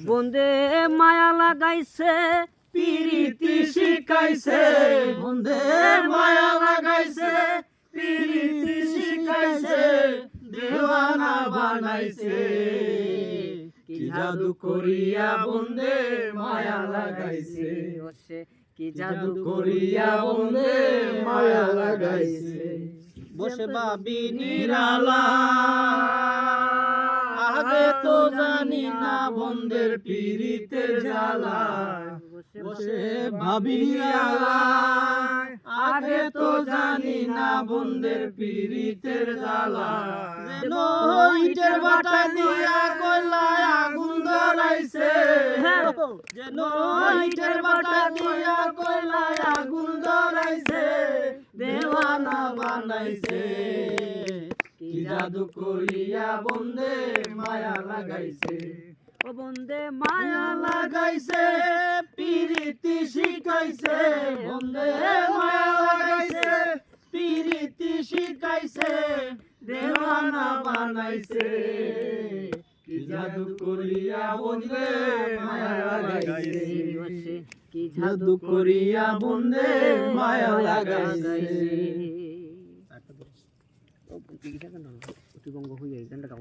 বন্দে মায়া লাগাইছে পিরিতি শিখাইছে, বন্দে মায়া লাগাইছে পিরিতি শিখাইছে, দেওয়ানা বানাইছে। কি জাদু করিয়া বন্দে মায়া লাগাইছে, কি জাদু করিয়া বন্দে মায়া লাগাইছে। বসে ভাবি নিরালা, আগে তো জানি না বন্দের পিরিতের জ্বালা। বসে ভাবি নিরালা, আগে তো জানি না বন্দের পিরিতের জ্বালা। যেন ইটের বাটা দিয়া কয়লায় আগুন ধরাইছে, যেন ইটের বাটা দিয়া কয়লায় আগুন ধরাইছে, দেওয়ানা বানাইছে। কি জাদু করিয়া বন্দে মায়া লাগাইছে, ও বন্দে মায়া লাগাইছে পিরিতি শিখাইছে, বন্দে মায়া লাগাইছে পিরিতি শিখাইছে, দেওয়ানা বানাইছে। কি জাদু করিয়া বন্দে মায়া লাগাইছে, কি জাদু করিয়া বন্দে মায়া লাগাইছে।